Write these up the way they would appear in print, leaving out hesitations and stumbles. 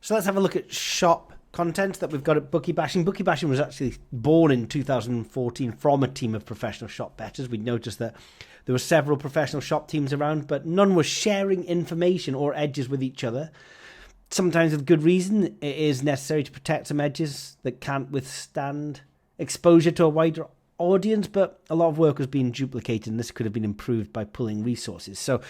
So let's have a look at shop content that we've got at Bookie Bashing. Bookie Bashing was actually born in 2014 from a team of professional shop bettors. We noticed that there were several professional shop teams around, but none were sharing information or edges with each other. Sometimes with good reason. It is necessary to protect some edges that can't withstand exposure to a wider audience, but a lot of work was being duplicated, and this could have been improved by pulling resources. So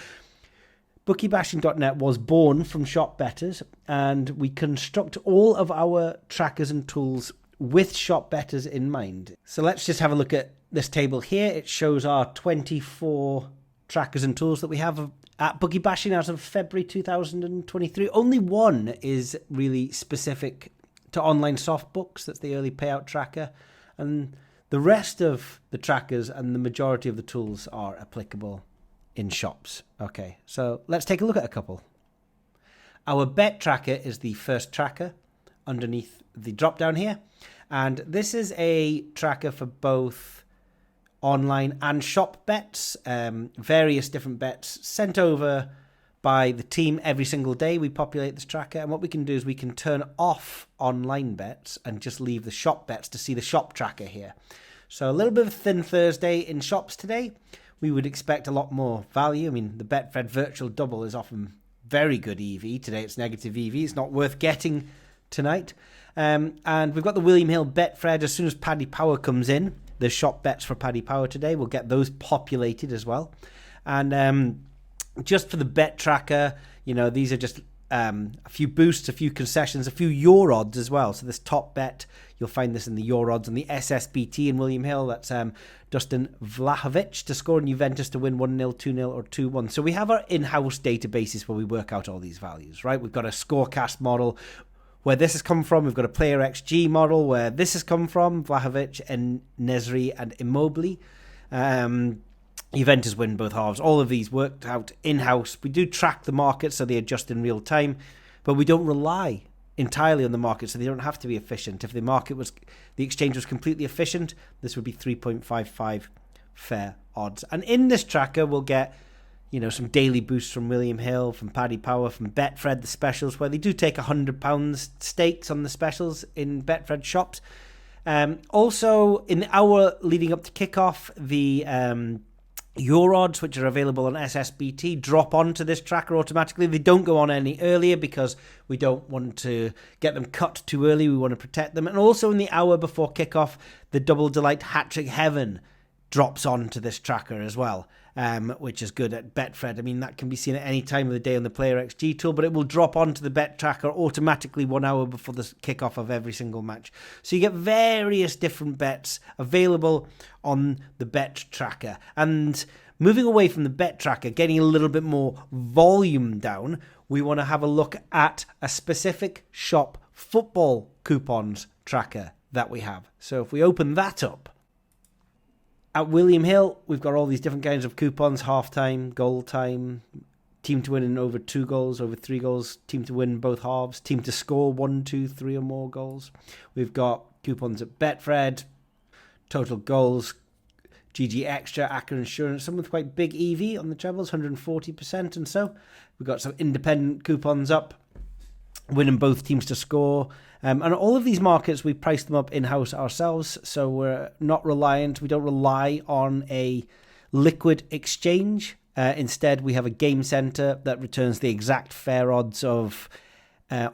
bookiebashing.net was born from shop bettors, and we construct all of our trackers and tools with shop bettors in mind. So let's just have a look at this table here. It shows our 24 trackers and tools that we have at Bookie Bashing as of February 2023. Only one is really specific to online soft books. That's the early payout tracker. And the rest of the trackers and the majority of the tools are applicable in shops. Okay, so let's take a look at a couple. Our bet tracker is the first tracker underneath the drop down here. And this is a tracker for both online and shop bets, various different bets sent over by the team every single day. We populate this tracker, and what we can do is we can turn off online bets and just leave the shop bets to see the shop tracker here. So a little bit of a thin Thursday in shops today. We would expect a lot more value. I mean, the Betfred virtual double is often very good EV. Today it's negative EV. It's not worth getting tonight. And we've got the William Hill Betfred. As soon as Paddy Power comes in, the shop bets for Paddy Power today, we'll get those populated as well. And just for the bet tracker, these are just a few boosts, a few concessions, a few your odds as well. So this top bet, you'll find this in the your odds and the SSBT in William Hill. That's Dusan Vlahovic to score and Juventus to win 1-0, 2-0 or 2-1. So we have our in-house databases where we work out all these values, right? We've got a scorecast model where this has come from. We've got a player XG model where this has come from, Vlahovic and Nesri and Immobile. Juventus win both halves. All of these worked out in-house. We do track the market, so they adjust in real time, but we don't rely entirely on the market, so they don't have to be efficient. If the exchange was completely efficient, this would be 3.55 fair odds. And in this tracker, we'll get some daily boosts from William Hill, from Paddy Power, from Betfred, the specials, where they do take £100 stakes on the specials in Betfred shops. Also, in the hour leading up to kickoff, the your odds, which are available on SSBT, drop onto this tracker automatically. They don't go on any earlier because we don't want to get them cut too early. We want to protect them. And also in the hour before kickoff, the Double Delight Hat-Trick Heaven drops onto this tracker as well, which is good at Betfred. I mean, that can be seen at any time of the day on the Player XG tool, but it will drop onto the bet tracker automatically 1 hour before the kickoff of every single match. So you get various different bets available on the bet tracker. And moving away from the bet tracker, getting a little bit more volume down, we want to have a look at a specific shop football coupons tracker that we have. So if we open that up, at William Hill, we've got all these different kinds of coupons: half-time, goal time, team to win in over 2 goals, over 3 goals, team to win both halves, team to score 1, 2, 3 or more goals. We've got coupons at Betfred, total goals, GG Extra, Acker Insurance, some with quite big EV on the trebles, 140% and so. We've got some independent coupons up, winning both teams to score. And all of these markets, we price them up in-house ourselves, so we're not reliant. We don't rely on a liquid exchange. Instead, we have a game center that returns the exact fair odds of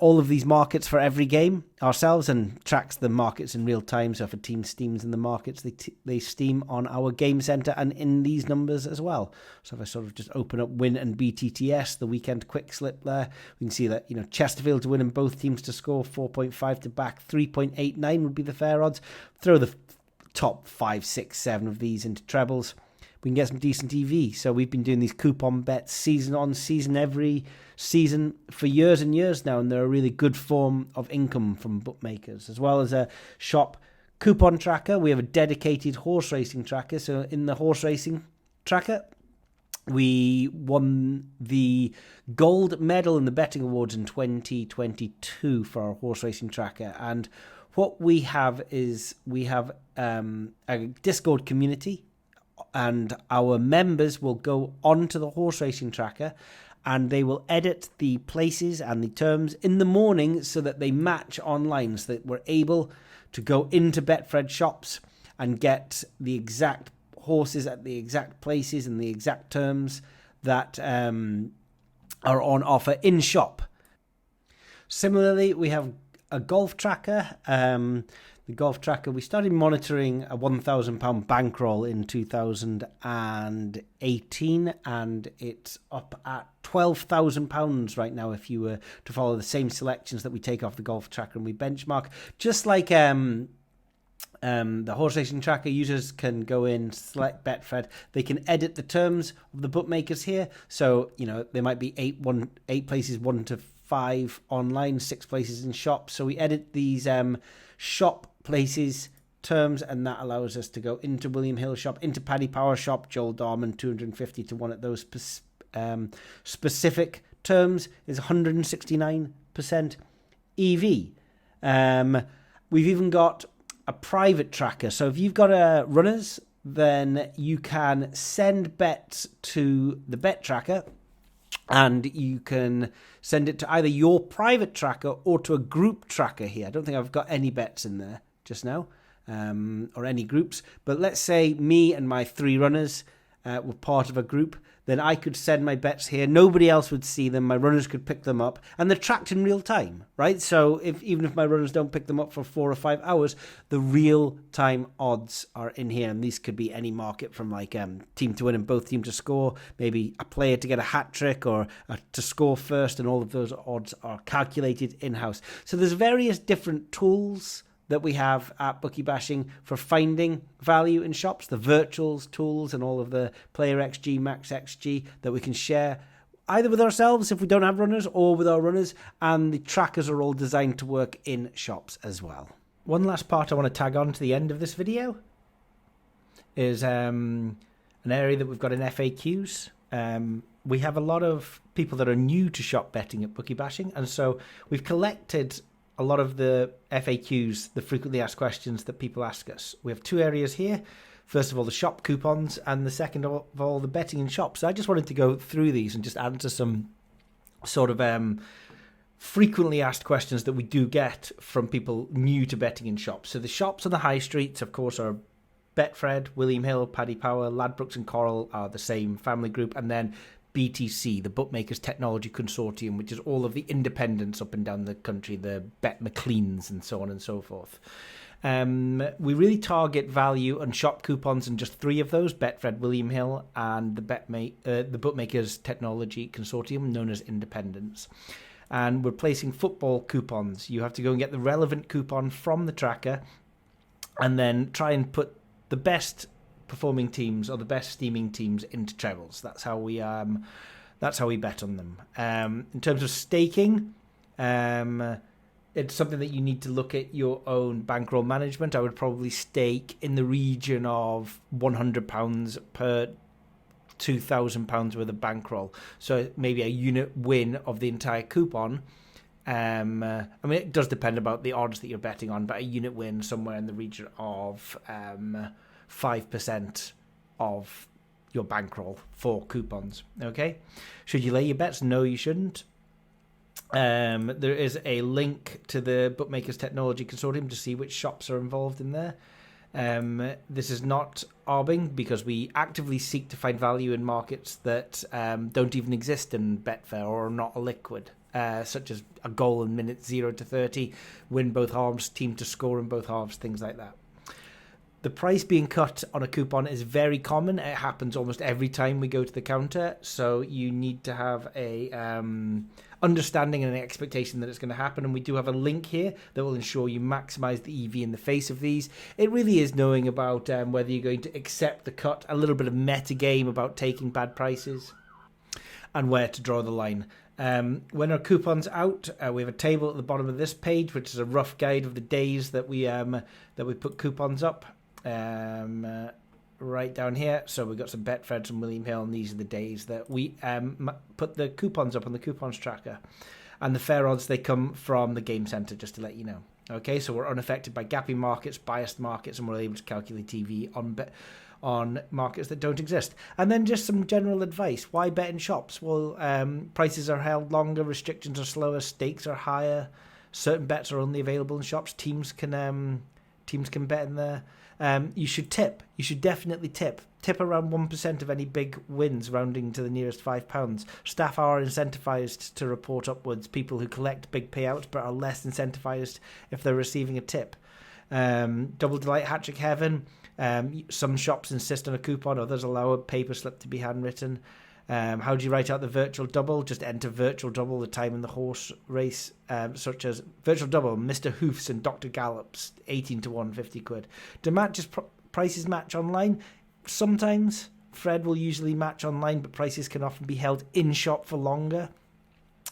all of these markets for every game ourselves and tracks the markets in real time. So if a team steams in the markets, they steam on our game center and in these numbers as well. So if I sort of just open up Win and BTTS, the weekend quick slip there, we can see that, Chesterfield to win and both teams to score, 4.5 to back, 3.89 would be the fair odds. Throw the top 5, 6, 7 of these into trebles. We can get some decent EV. So we've been doing these coupon bets season on season, every season for years and years now, and they're a really good form of income from bookmakers. As well as a shop coupon tracker, we have a dedicated horse racing tracker. So in the horse racing tracker, we won the gold medal in the betting awards in 2022 for our horse racing tracker. And what we have is a Discord community, and our members will go onto the horse racing tracker and they will edit the places and the terms in the morning so that they match online, so that we're able to go into Betfred shops and get the exact horses at the exact places and the exact terms that are on offer in shop. Similarly, we have a golf tracker. The golf tracker, we started monitoring a £1,000 bankroll in 2018, and it's up at £12,000 right now if you were to follow the same selections that we take off the golf tracker and we benchmark. Just like the horse racing tracker, users can go in, select Betfred. They can edit the terms of the bookmakers here. So, there might be eight places, 1 to 5 online, 6 places in shops. So we edit these shop places terms, and that allows us to go into William Hill shop, into Paddy Power shop, Joel Darman, 250 to 1 at those specific terms is 169% EV. We've even got a private tracker. So if you've got runners, then you can send bets to the bet tracker, and you can send it to either your private tracker or to a group tracker here. I don't think I've got any bets in there just now, or any groups. But let's say me and my 3 runners were part of a group. Then I could send my bets here. Nobody else would see them. My runners could pick them up, and they're tracked in real time, right? So even if my runners don't pick them up for 4 or 5 hours, the real time odds are in here. And these could be any market from like team to win and both teams to score, maybe a player to get a hat trick or to score first, and all of those odds are calculated in-house. So there's various different tools that we have at Bookie Bashing for finding value in shops, the virtuals tools and all of the player XG, max XG that we can share either with ourselves if we don't have runners or with our runners, and the trackers are all designed to work in shops as well. One last part I want to tag on to the end of this video is an area that we've got in FAQs. We have a lot of people that are new to shop betting at Bookie Bashing, and so we've collected a lot of the FAQs, the frequently asked questions that people ask us. We have 2 areas here. First of all, the shop coupons, and the second of all, the betting in shops. So I just wanted to go through these and just answer some sort of frequently asked questions that we do get from people new to betting in shops. So the shops on the high streets, of course, are Betfred, William Hill, Paddy Power, Ladbrokes and Coral are the same family group, and then BTC, the Bookmakers Technology Consortium, which is all of the independents up and down the country, the Bet McLeans and so on and so forth. We really target value on shop coupons in just 3 of those, Betfred, William Hill, and the Bookmakers Technology Consortium, known as independents. And we're placing football coupons. You have to go and get the relevant coupon from the tracker and then try and put the best performing teams or the best steaming teams into trebles. That's how we bet on them. In terms of staking, it's something that you need to look at your own bankroll management. I would probably stake in the region of £100 per £2,000 worth of bankroll. So maybe a unit win of the entire coupon. I mean, it does depend about the odds that you're betting on, but a unit win somewhere in the region of 5% of your bankroll for coupons. Okay, should you lay your bets? No, you shouldn't. There is a link to the Bookmakers Technology Consortium to see which shops are involved in there. This is not arbing because we actively seek to find value in markets that don't even exist in Betfair or are not liquid, such as a goal in minutes 0 to 30, win both halves, team to score in both halves, things like that. The price being cut on a coupon is very common. It happens almost every time we go to the counter. So you need to have a understanding and an expectation that it's going to happen. And we do have a link here that will ensure you maximize the EV in the face of these. It really is knowing about whether you're going to accept the cut, a little bit of meta game about taking bad prices, and where to draw the line. When our coupon's out, we have a table at the bottom of this page, which is a rough guide of the days that we put coupons up. Right down here. So we've got some Betfreds and William Hill, and these are the days that we put the coupons up on the coupons tracker. And the fair odds, they come from the game center, just to let you know. Okay, so we're unaffected by gapping markets, biased markets, and we're able to calculate TV on markets that don't exist. And then just some general advice. Why bet in shops? Well, prices are held longer, restrictions are slower, stakes are higher. Certain bets are only available in shops. Teams can bet in there. You should tip. You should definitely tip. Tip around 1% of any big wins, rounding to the nearest £5. Staff are incentivized to report upwards. People who collect big payouts but are less incentivized if they're receiving a tip. Double Delight, Hat-Trick Heaven. Some shops insist on a coupon, others allow a paper slip to be handwritten. How do you write out the virtual double? Just enter virtual double, the time in the horse race, such as virtual double, Mr. Hoofs and Dr. Gallop's, 18 to 1, 50 quid. Do prices match online? Sometimes. Fred will usually match online, but prices can often be held in shop for longer.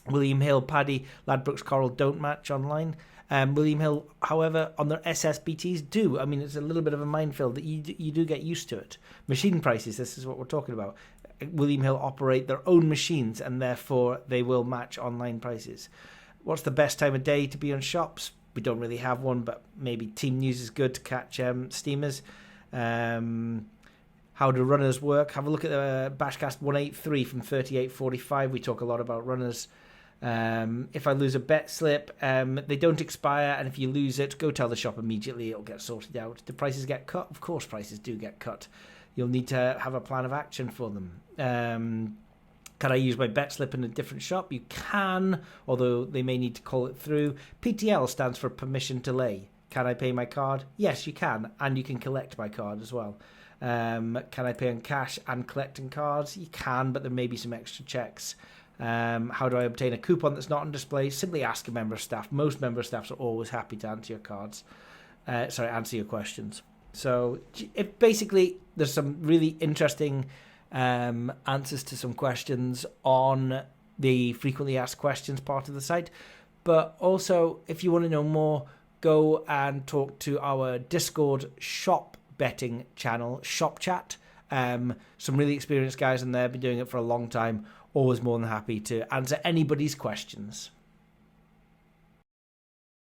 William Hill, Paddy, Ladbrokes, Coral don't match online. William Hill, however, on their SSBTs do. I mean, it's a little bit of a minefield that you do get used to it. Machine prices, this is what we're talking about. William Hill operate their own machines and therefore they will match online prices. What's the best time of day to be on shops? We don't really have one, but maybe Team News is good to catch steamers. How do runners work? Have a look at the Bashcast 183 from 38:45. We talk a lot about runners. If I lose a bet slip, they don't expire, and if you lose it, go tell the shop immediately. It'll get sorted out. Do prices get cut? Of course prices do get cut. You'll need to have a plan of action for them. Can I use my bet slip in a different shop? You can, although they may need to call it through. PTL stands for permission to lay. Can I pay my card? Yes, you can, and you can collect by card as well. Can I pay in cash and collect in cards? You can, but there may be some extra checks. How do I obtain a coupon that's not on display? Simply ask a member of staff. Most member of staff are always happy to answer answer your questions. So basically, there's some really interesting answers to some questions on the frequently asked questions part of the site. But also, if you want to know more, go and talk to our Discord shop betting channel, Shop Chat. Some really experienced guys in there, been doing it for a long time. Always more than happy to answer anybody's questions.